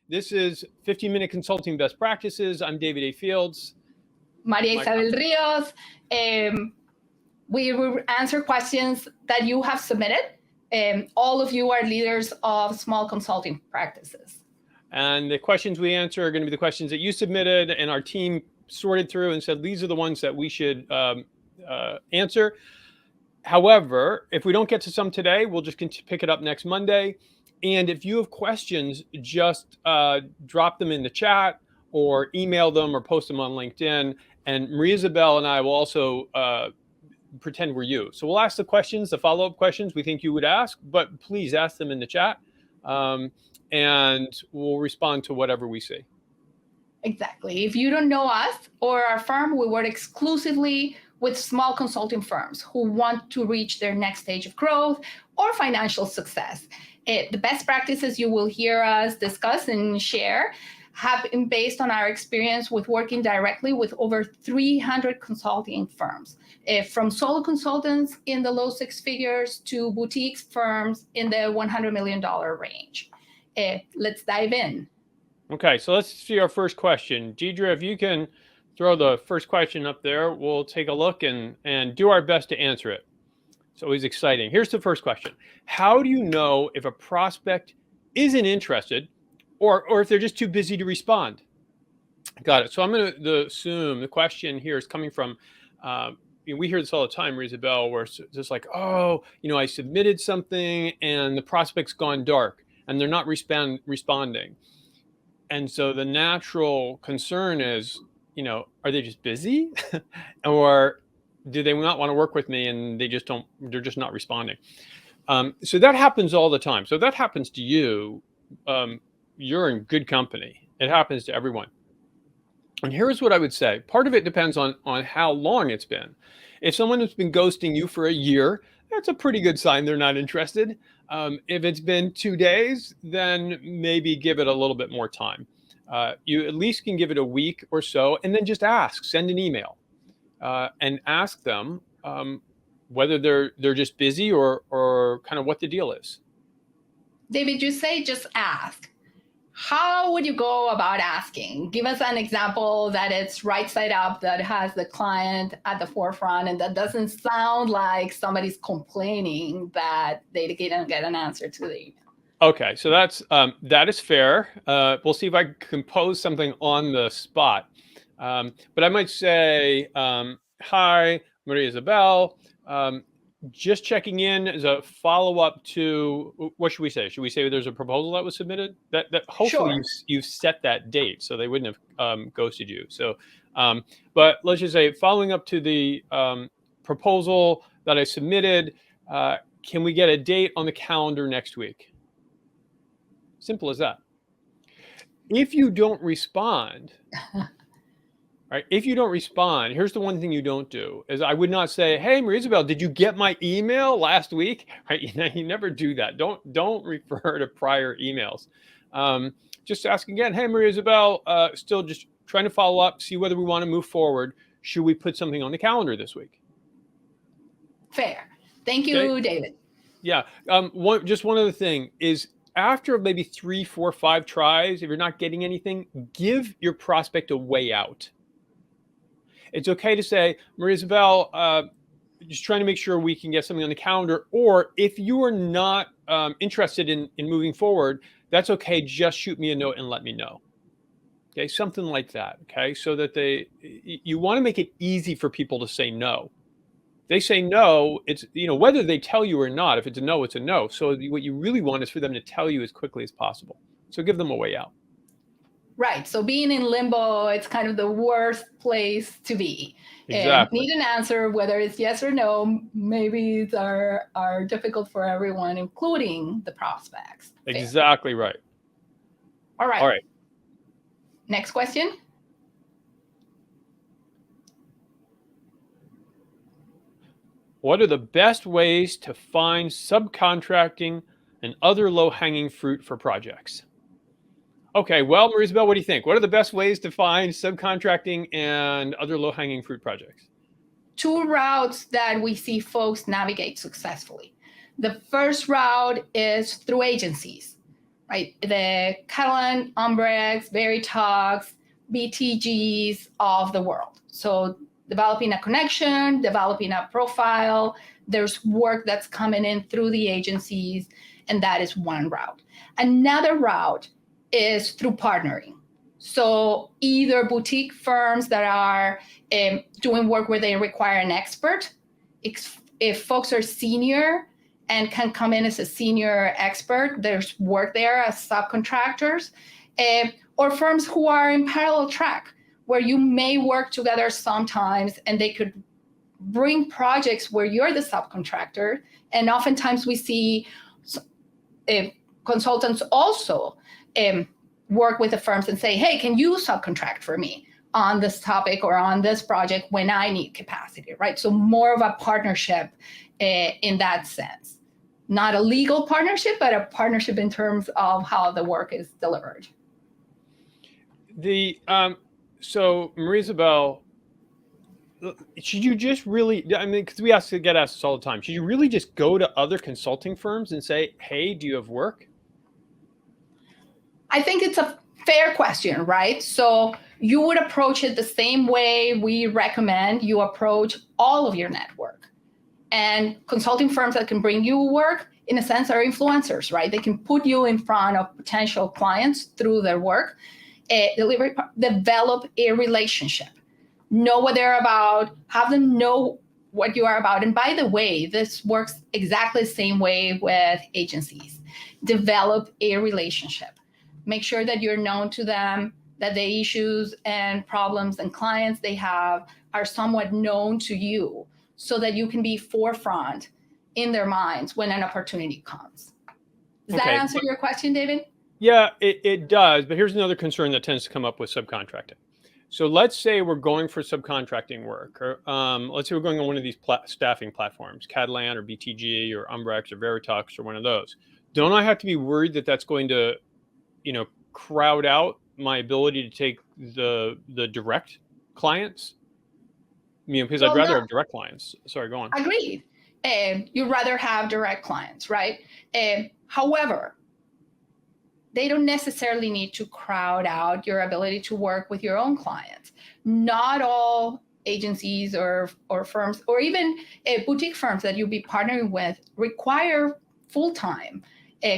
This is 15-minute consulting best practices. I'm David A. Fields. Maria Isabel Rios. We will answer questions that you have submitted. All of you are leaders of small consulting practices. And the questions we answer are going to be the questions that you submitted, and our team sorted through and said, these are the ones that we should answer. However, if we don't get to some today, we'll just pick it up next Monday. And if you have questions, just drop them in the chat or email them or post them on LinkedIn. And Maria Isabel and I will also pretend we're you. So we'll ask the questions, the follow-up questions we think you would ask, but please ask them in the chat. And we'll respond to whatever we see. Exactly. If you don't know us or our firm, we work exclusively with small consulting firms who want to reach their next stage of growth or financial success. The best practices you will hear us discuss and share have been based on our experience with working directly with over 300 consulting firms, from solo consultants in the low six figures to boutique firms in the $100 million range. Let's dive in. Okay, so let's see our first question. Deidre, if you can throw the first question up there, we'll take a look and do our best to answer it. It's always exciting. Here's the first question. How do you know if a prospect isn't interested or if they're just too busy to respond? Got it. So I'm going to assume the question here is coming from, we hear this all the time, Maria Isabel, where it's just like, oh, I submitted something and the prospect's gone dark and they're not responding. And so the natural concern is, are they just busy or do they not want to work with me and they're just not responding? So that happens all the time. So if that happens to you, you're in good company. It happens to everyone. And here's what I would say. Part of it depends on how long it's been. If someone has been ghosting you for a year, that's a pretty good sign they're not interested. If it's been 2 days, then maybe give it a little bit more time. You at least can give it a week or so, and then just send an email, and ask them whether they're just busy or kind of what the deal is. David, you say just ask. How would you go about asking? Give us an example that it's right side up, that has the client at the forefront, and that doesn't sound like somebody's complaining that they didn't get an answer to the email. Okay, so that is fair. We'll see if I can compose something on the spot. But I might say, hi, Maria Isabel. Just checking in as a follow-up to, what should we say? Should we say there's a proposal that was submitted? That hopefully Sure. you've set that date so they wouldn't have ghosted you. So, but let's just say, following up to the proposal that I submitted, can we get a date on the calendar next week? Simple as that. If you don't respond, right? If you don't respond, here's the one thing you don't do is I would not say, hey, Maria Isabel, did you get my email last week? Right? You never do that. Don't refer to prior emails. Just ask again, hey, Maria Isabel, still just trying to follow up, see whether we want to move forward. Should we put something on the calendar this week? Fair. Thank you, okay. David. Yeah. Just one other thing is, after maybe 3, 4, 5 tries, if you're not getting anything, give your prospect a way out. It's okay to say, Maria Isabel, just trying to make sure we can get something on the calendar. Or if you are not interested in moving forward, that's okay. Just shoot me a note and let me know. Okay, something like that. Okay, so that you want to make it easy for people to say no. They say no, it's, whether they tell you or not, if it's a no, it's a no. So what you really want is for them to tell you as quickly as possible. So give them a way out. Right. So being in limbo, it's kind of the worst place to be. Exactly. Need an answer, whether it's yes or no. Maybe it's are difficult for everyone, including the prospects. Exactly right. All right. All right. Next question. What are the best ways to find subcontracting and other low-hanging fruit for projects? Okay, well, Maria Isabel, what do you think? What are the best ways to find subcontracting and other low-hanging fruit projects? 2 routes that we see folks navigate successfully. The first route is through agencies. right? The Catalan, Umbrex, Veritox, BTGs of the world. So developing a connection, developing a profile, there's work that's coming in through the agencies, and that is one route. Another route is through partnering. So either boutique firms that are doing work where they require an expert. If folks are senior and can come in as a senior expert, there's work there as subcontractors, or firms who are in parallel track, where you may work together sometimes and they could bring projects where you're the subcontractor. And oftentimes we see consultants also work with the firms and say, hey, can you subcontract for me on this topic or on this project when I need capacity, right? So more of a partnership in that sense. Not a legal partnership, but a partnership in terms of how the work is delivered. So Maria Isabel, should you just really, I mean, because we get asked this all the time, should you really just go to other consulting firms and say, hey, do you have work? I think it's a fair question, right? So you would approach it the same way we recommend you approach all of your network. And consulting firms that can bring you work, in a sense, are influencers, right? They can put you in front of potential clients through their work, develop a relationship, know what they're about, have them know what you are about. And by the way, this works exactly the same way with agencies. Develop a relationship. Make sure that you're known to them, that the issues and problems and clients they have are somewhat known to you, so that you can be forefront in their minds when an opportunity comes. Does that answer your question, David? Yeah, it does. But here's another concern that tends to come up with subcontracting. So let's say we're going for subcontracting work, or let's say we're going on one of these staffing platforms, Catalan or BTG or Umbrex or Veritox or one of those. Don't I have to be worried that that's going to, crowd out my ability to take the direct clients? Because I'd rather have direct clients. Sorry, go on. Agreed. You'd rather have direct clients, right? However, they don't necessarily need to crowd out your ability to work with your own clients. Not all agencies or firms, or even boutique firms that you'll be partnering with, require full-time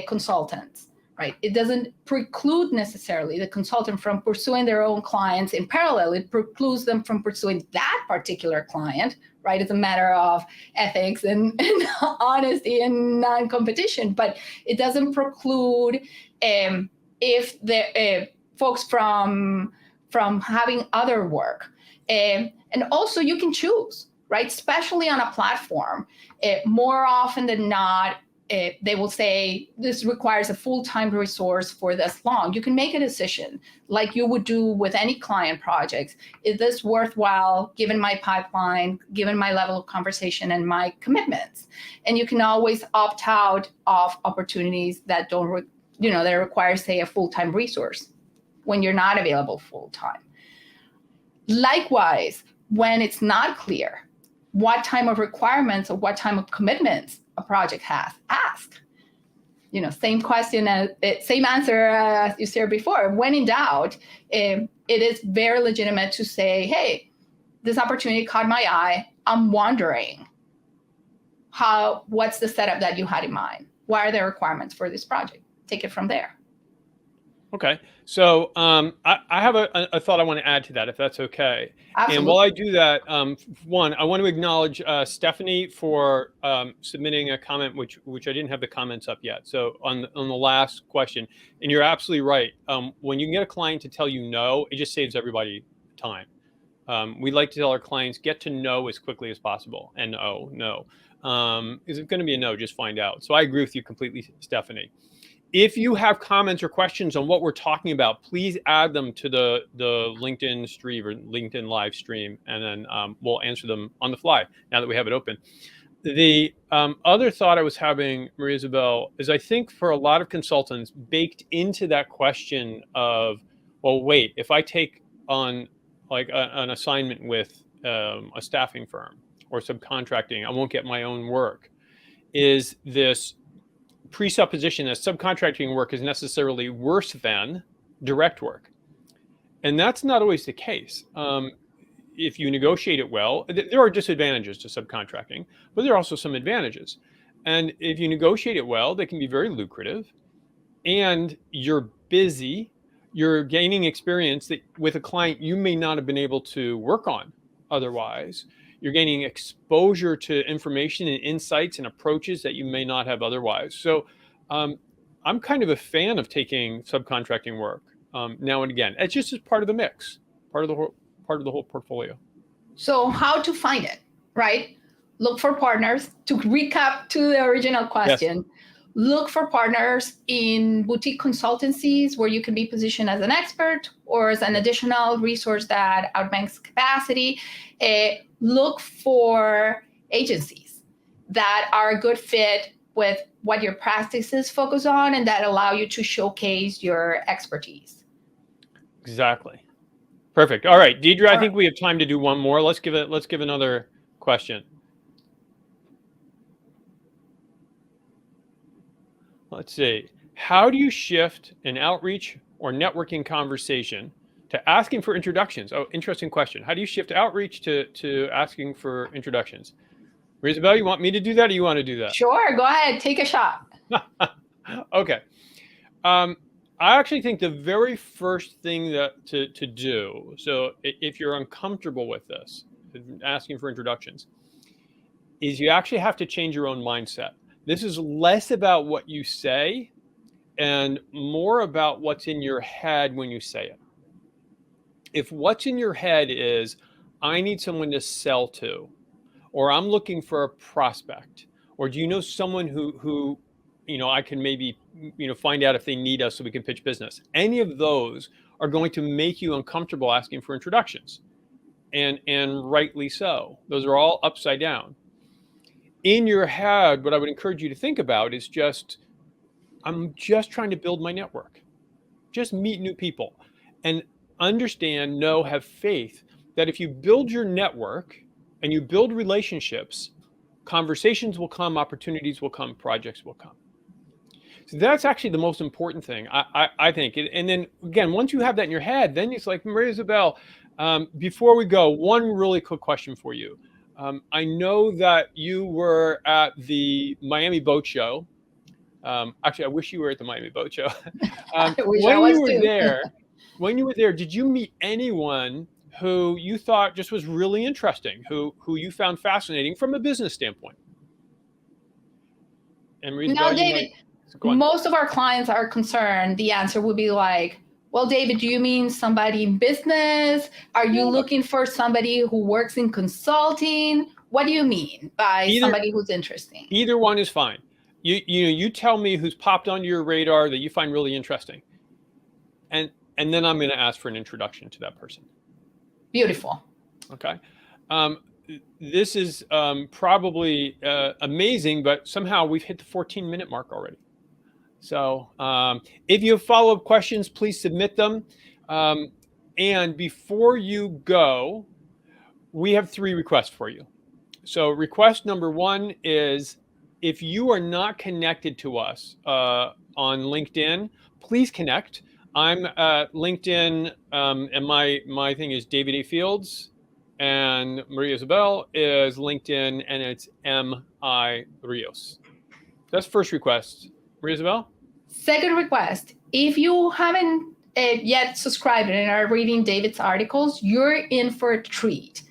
consultants. Right? It doesn't preclude necessarily the consultant from pursuing their own clients in parallel. It precludes them from pursuing that particular client, right? It's a matter of ethics and honesty and non-competition, but it doesn't preclude if the folks from having other work. And also you can choose, right? Especially on a platform, more often than not, they will say, this requires a full-time resource for this long. You can make a decision like you would do with any client projects. Is this worthwhile given my pipeline, given my level of conversation and my commitments? And you can always opt out of opportunities that don't, that require, say, a full-time resource when you're not available full-time. Likewise, when it's not clear what time of requirements or what time of commitments a project has, ask. Same question, same answer as you said before. When in doubt, it is very legitimate to say, hey, this opportunity caught my eye. I'm wondering what's the setup that you had in mind? What are the requirements for this project? Take it from there. Okay. So I have a thought I want to add to that, if that's okay. Absolutely. And while I do that, one, I want to acknowledge Stephanie for submitting a comment, which I didn't have the comments up yet. So on the last question, and you're absolutely right. When you can get a client to tell you no, it just saves everybody time. We like to tell our clients, get to know as quickly as possible. And no. Is it going to be a no? Just find out. So I agree with you completely, Stephanie. If you have comments or questions on what we're talking about, please add them to the LinkedIn stream or LinkedIn live stream, and then we'll answer them on the fly now that we have it open. The other thought I was having, Maria Isabel, is I think for a lot of consultants, baked into that question of, well, wait, if I take on like an assignment with a staffing firm or subcontracting, I won't get my own work, is this presupposition that subcontracting work is necessarily worse than direct work. And that's not always the case. If you negotiate it well, there are disadvantages to subcontracting, but there are also some advantages. And if you negotiate it well, they can be very lucrative, and you're busy, you're gaining experience that with a client you may not have been able to work on otherwise. You're gaining exposure to information and insights and approaches that you may not have otherwise. So I'm kind of a fan of taking subcontracting work now and again. It's just as part of the mix, part of the whole portfolio. So how to find it, right? Look for partners. To recap to the original question, yes. Look for partners in boutique consultancies where you can be positioned as an expert or as an additional resource that outbanks capacity. Look for agencies that are a good fit with what your practices focus on and that allow you to showcase your expertise. Exactly. Perfect. All right, Deidre, I think we have time to do one more. Let's give another question. Let's see. How do you shift an outreach or networking conversation to asking for introductions? Oh, interesting question. How do you shift outreach to asking for introductions? Isabel, you want me to do that or you want to do that? Sure, go ahead. Take a shot. Okay. I actually think the very first thing to do, so if you're uncomfortable with this, asking for introductions, is you actually have to change your own mindset. This is less about what you say and more about what's in your head when you say it. If what's in your head is, I need someone to sell to, or I'm looking for a prospect, or do you know someone who I can maybe, find out if they need us so we can pitch business. Any of those are going to make you uncomfortable asking for introductions, and rightly so. Those are all upside down. In your head, what I would encourage you to think about is I'm just trying to build my network. Just meet new people and understand, have faith that if you build your network and you build relationships, conversations will come, opportunities will come, projects will come. So that's actually the most important thing, I think. And then again, once you have that in your head, then it's like, Maria Isabel, before we go, one really quick question for you. I know that you were at the Miami Boat Show. Actually, I wish you were at the Miami Boat Show. When you were there, did you meet anyone who you thought just was really interesting, who you found fascinating from a business standpoint? And now, David, most of our clients are concerned. The answer would be like, well, David, do you mean somebody in business? Are you looking for somebody who works in consulting? What do you mean by somebody who's interesting? Either one is fine. You tell me who's popped onto your radar that you find really interesting. And then I'm going to ask for an introduction to that person. Beautiful. Okay. This is probably amazing, but somehow we've hit the 14-minute mark already. So if you have follow-up questions, please submit them. And before you go, we have 3 requests for you. So request number 1 is, if you are not connected to us on LinkedIn, please connect. I'm at LinkedIn, and my thing is David A. Fields, and Maria Isabel is LinkedIn, and it's M.I. Rios. That's first request. Maria Isabel? Second request, if you haven't yet subscribed and are reading David's articles, you're in for a treat.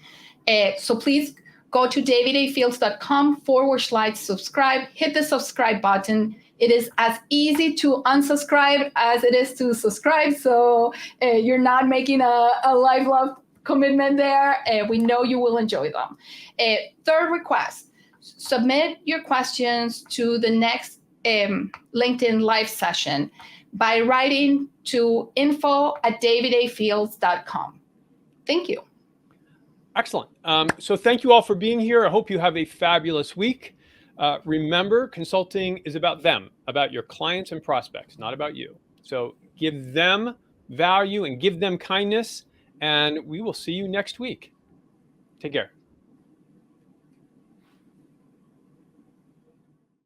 So please go to davidafields.com/subscribe, hit the subscribe button. It is as easy to unsubscribe as it is to subscribe. So you're not making a lifelong commitment there. We know you will enjoy them. Third request, submit your questions to the next LinkedIn live session by writing to info@davidafields.com. Thank you. Excellent. So thank you all for being here. I hope you have a fabulous week. Remember, consulting is about them, about your clients and prospects, not about you. So give them value and give them kindness, and we will see you next week. Take care.